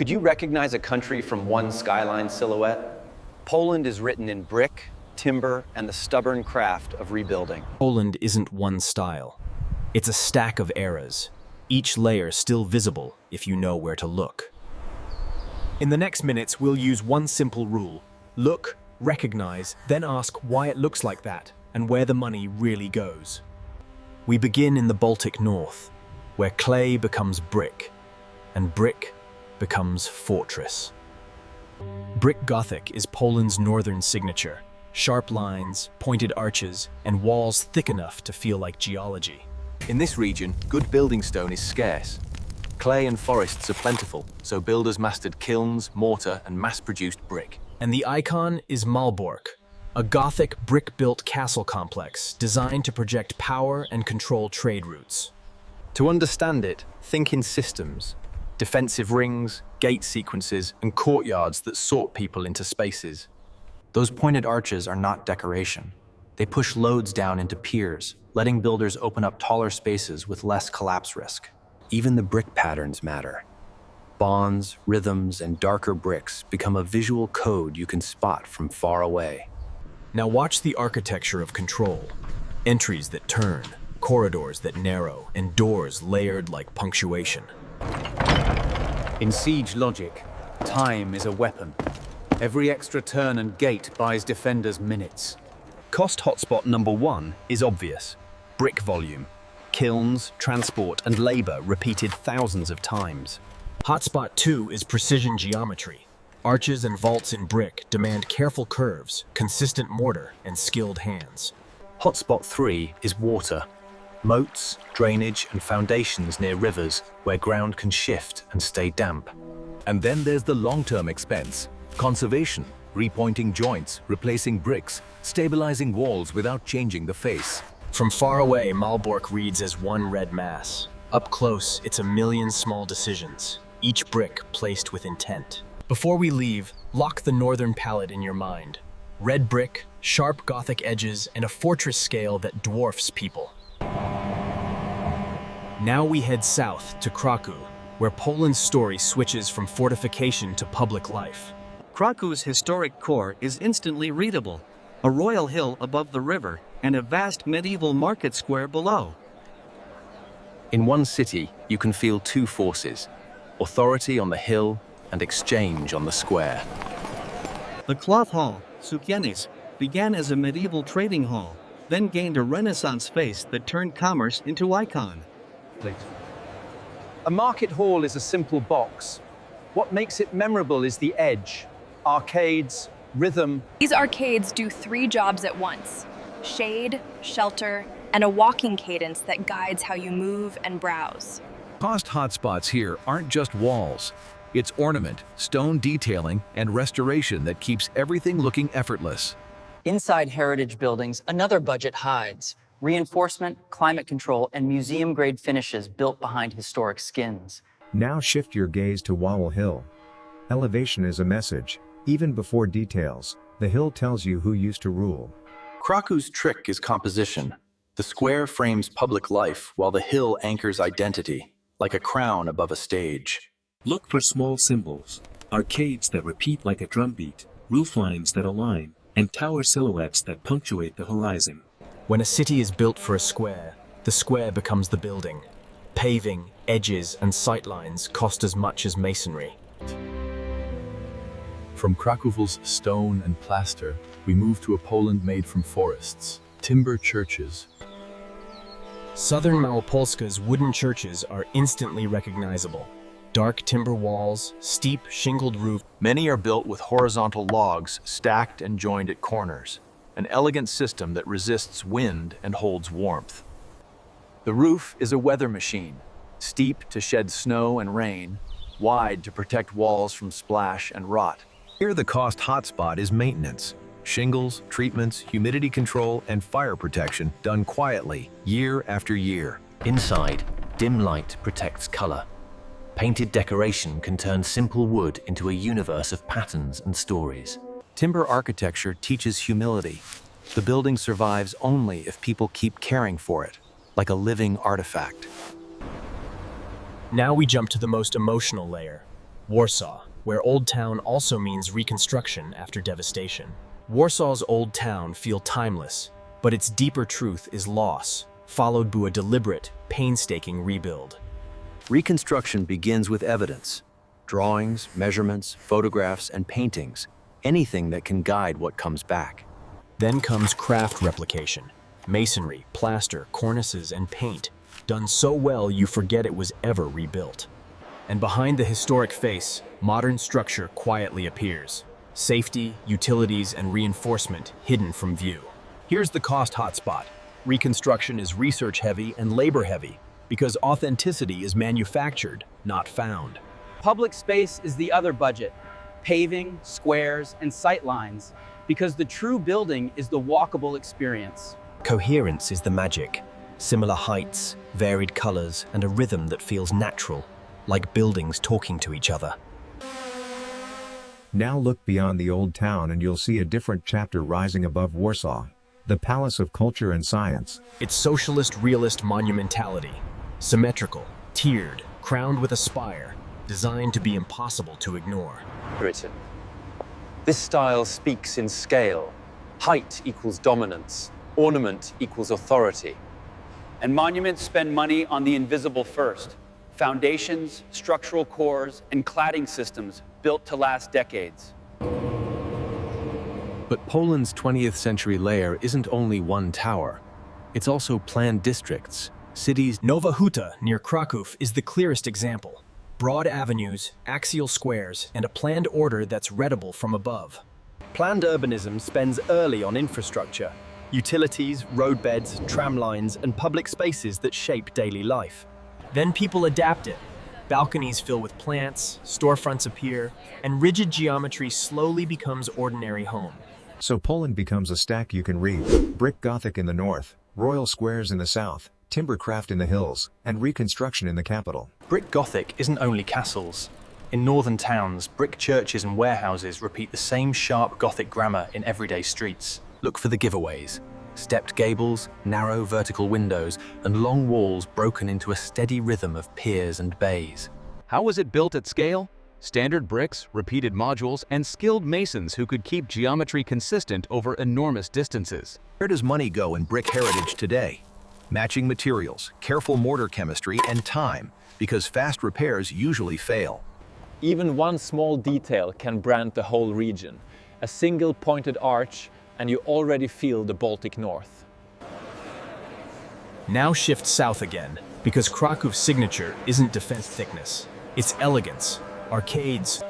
Could you recognize a country from one skyline silhouette? Poland is written in brick, timber, and the stubborn craft of rebuilding. Poland isn't one style. It's a stack of eras, each layer still visible if you know where to look. In the next minutes, we'll use one simple rule. Look, recognize, then ask why it looks like that and where the money really goes. We begin in the Baltic north, where clay becomes brick, and brick becomes fortress. Brick Gothic is Poland's northern signature. Sharp lines, pointed arches, and walls thick enough to feel like geology. In this region, good building stone is scarce. Clay and forests are plentiful, so builders mastered kilns, mortar, and mass-produced brick. And the icon is Malbork, a Gothic brick-built castle complex designed to project power and control trade routes. To understand it, think in systems. Defensive rings, gate sequences, and courtyards that sort people into spaces. Those pointed arches are not decoration. They push loads down into piers, letting builders open up taller spaces with less collapse risk. Even the brick patterns matter. Bonds, rhythms, and darker bricks become a visual code you can spot from far away. Now watch the architecture of control. Entries that turn, corridors that narrow, and doors layered like punctuation. In siege logic, time is a weapon. Every extra turn and gate buys defenders minutes. Cost hotspot number 1 is obvious. Brick volume. Kilns, transport, and labor repeated thousands of times. Hotspot 2 is precision geometry. Arches and vaults in brick demand careful curves, consistent mortar, and skilled hands. Hotspot 3 is water. Moats, drainage, and foundations near rivers where ground can shift and stay damp. And then there's the long-term expense. Conservation, repointing joints, replacing bricks, stabilizing walls without changing the face. From far away, Malbork reads as one red mass. Up close, it's a million small decisions, each brick placed with intent. Before we leave, lock the northern palette in your mind. Red brick, sharp Gothic edges, and a fortress scale that dwarfs people. Now we head south to Kraków, where Poland's story switches from fortification to public life. Krakow's historic core is instantly readable. A royal hill above the river and a vast medieval market square below. In one city, you can feel two forces: authority on the hill and exchange on the square. The cloth hall, Sukienis, began as a medieval trading hall, then gained a Renaissance face that turned commerce into icon. A market hall is a simple box. What makes it memorable is the edge. Arcades, rhythm. These arcades do 3 jobs at once: shade, shelter, and a walking cadence that guides how you move and browse. Cost hotspots here aren't just walls. It's ornament, stone detailing, and restoration that keeps everything looking effortless. Inside heritage buildings, another budget hides: reinforcement, climate control, and museum-grade finishes built behind historic skins. Now shift your gaze to Wawel Hill. Elevation is a message. Even before details, the hill tells you who used to rule. Krakow's trick is composition. The square frames public life while the hill anchors identity, like a crown above a stage. Look for small symbols, arcades that repeat like a drumbeat, rooflines that align, and tower silhouettes that punctuate the horizon. When a city is built for a square, the square becomes the building. Paving, edges, and sightlines cost as much as masonry. From Krakow's stone and plaster, we move to a Poland made from forests, timber churches. Southern Małopolska's wooden churches are instantly recognizable. Dark timber walls, steep shingled roof. Many are built with horizontal logs stacked and joined at corners, an elegant system that resists wind and holds warmth. The roof is a weather machine, steep to shed snow and rain, wide to protect walls from splash and rot. Here the cost hotspot is maintenance. Shingles, treatments, humidity control, and fire protection done quietly, year after year. Inside, dim light protects color. Painted decoration can turn simple wood into a universe of patterns and stories. Timber architecture teaches humility. The building survives only if people keep caring for it, like a living artifact. Now we jump to the most emotional layer, Warsaw, where Old Town also means reconstruction after devastation. Warsaw's Old Town feel timeless, but its deeper truth is loss, followed by a deliberate, painstaking rebuild. Reconstruction begins with evidence. Drawings, measurements, photographs, and paintings. Anything that can guide what comes back. Then comes craft replication. Masonry, plaster, cornices, and paint, done so well you forget it was ever rebuilt. And behind the historic face, modern structure quietly appears. Safety, utilities, and reinforcement hidden from view. Here's the cost hotspot. Reconstruction is research-heavy and labor-heavy because authenticity is manufactured, not found. Public space is the other budget. Paving, squares, and sight lines, because the true building is the walkable experience. Coherence is the magic. Similar heights, varied colors, and a rhythm that feels natural, like buildings talking to each other. Now look beyond the Old Town and you'll see a different chapter rising above Warsaw. The Palace of Culture and Science. It's socialist realist monumentality. Symmetrical, tiered, crowned with a spire, designed to be impossible to ignore. Written. This style speaks in scale. Height equals dominance. Ornament equals authority. And monuments spend money on the invisible first. Foundations, structural cores, and cladding systems built to last decades. But Poland's 20th century layer isn't only one tower. It's also planned districts, cities. Nowa Huta near Kraków is the clearest example. Broad avenues, axial squares, and a planned order that's readable from above. Planned urbanism spends early on infrastructure, utilities, roadbeds, tram lines, and public spaces that shape daily life. Then people adapt it. Balconies fill with plants, storefronts appear, and rigid geometry slowly becomes ordinary home. So Poland becomes a stack you can read. Brick Gothic in the north, royal squares in the south, timbercraft in the hills, and reconstruction in the capital. Brick Gothic isn't only castles. In northern towns, brick churches and warehouses repeat the same sharp Gothic grammar in everyday streets. Look for the giveaways. Stepped gables, narrow vertical windows, and long walls broken into a steady rhythm of piers and bays. How was it built at scale? Standard bricks, repeated modules, and skilled masons who could keep geometry consistent over enormous distances. Where does money go in brick heritage today? Matching materials, careful mortar chemistry, and time, because fast repairs usually fail. Even one small detail can brand the whole region. A single pointed arch, and you already feel the Baltic North. Now shift south again, because Krakow's signature isn't defense thickness, it's elegance, arcades.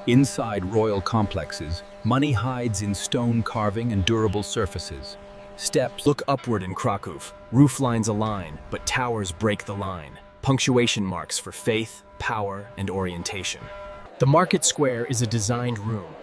Inside royal complexes, money hides in stone carving and durable surfaces. Steps look upward in Kraków. Roof lines align, but towers break the line. Punctuation marks for faith, power, and orientation. The market square is a designed room.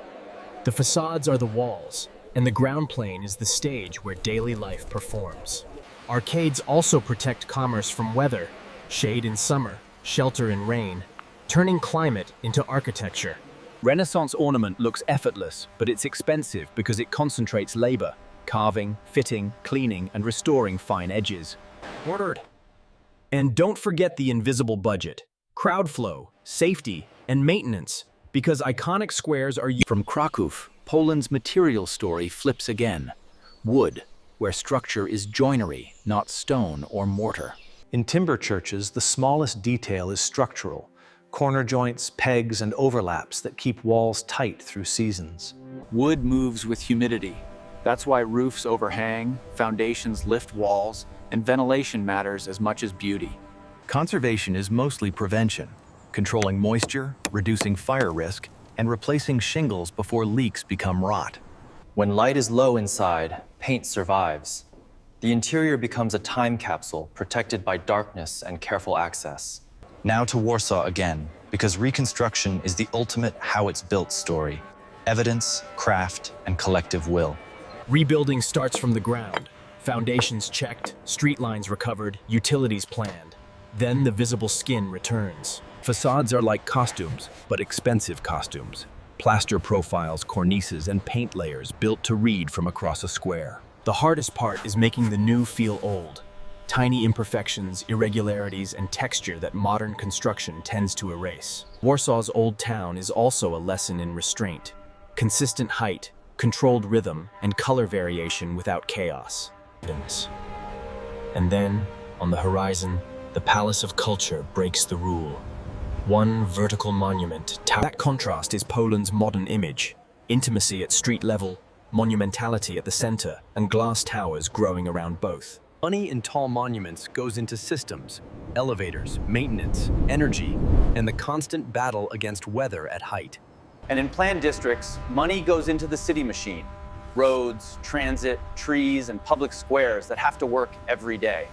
The facades are the walls, and the ground plane is the stage where daily life performs. Arcades also protect commerce from weather, shade in summer, shelter in rain, turning climate into architecture. Renaissance ornament looks effortless, but it's expensive because it concentrates labor, carving, fitting, cleaning, and restoring fine edges. Ordered. And don't forget the invisible budget, crowd flow, safety, and maintenance, because iconic squares are From Kraków, Poland's material story flips again. Wood, where structure is joinery, not stone or mortar. In timber churches, the smallest detail is structural. Corner joints, pegs, and overlaps that keep walls tight through seasons. Wood moves with humidity. That's why roofs overhang, foundations lift walls, and ventilation matters as much as beauty. Conservation is mostly prevention, controlling moisture, reducing fire risk, and replacing shingles before leaks become rot. When light is low inside, paint survives. The interior becomes a time capsule protected by darkness and careful access. Now to Warsaw again, because reconstruction is the ultimate how it's built story. Evidence, craft, and collective will. Rebuilding starts from the ground. Foundations checked, street lines recovered, utilities planned. Then the visible skin returns. Facades are like costumes, but expensive costumes. Plaster profiles, cornices, and paint layers built to read from across a square. The hardest part is making the new feel old. tiny imperfections, irregularities, and texture that modern construction tends to erase. Warsaw's Old Town is also a lesson in restraint. Consistent height, controlled rhythm, and color variation without chaos. And then, on the horizon, the Palace of Culture breaks the rule. One vertical monument. That contrast is Poland's modern image. Intimacy at street level, monumentality at the center, and glass towers growing around both. Money in tall monuments goes into systems, elevators, maintenance, energy, and the constant battle against weather at height. And in planned districts, money goes into the city machine. Roads, transit, trees, and public squares that have to work every day.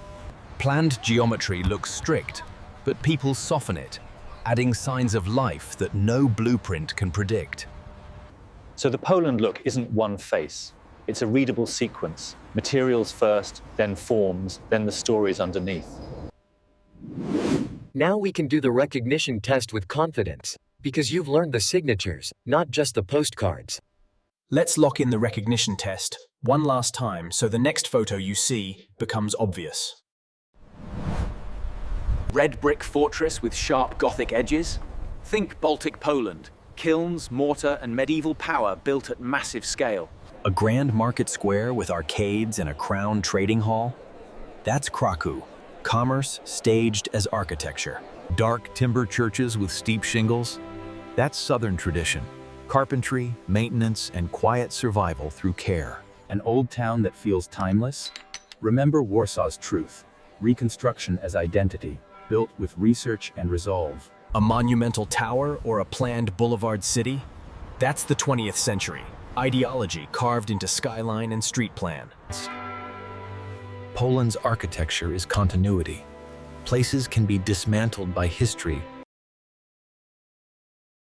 Planned geometry looks strict, but people soften it, adding signs of life that no blueprint can predict. So the Poland look isn't one face. It's a readable sequence. Materials first, then forms, then the stories underneath. Now we can do the recognition test with confidence, because you've learned the signatures, not just the postcards. Let's lock in the recognition test one last time so the next photo you see becomes obvious. Red brick fortress with sharp Gothic edges? Think Baltic Poland. Kilns, mortar, and medieval power built at massive scale. A grand market square with arcades and a crown trading hall? That's Kraków. Commerce staged as architecture. Dark timber churches with steep shingles? That's Southern tradition. Carpentry, maintenance, and quiet survival through care. An old town that feels timeless? Remember Warsaw's truth. Reconstruction as identity, built with research and resolve. A monumental tower or a planned boulevard city? That's the 20th century. Ideology carved into skyline and street plan. Poland's architecture is continuity. Places can be dismantled by history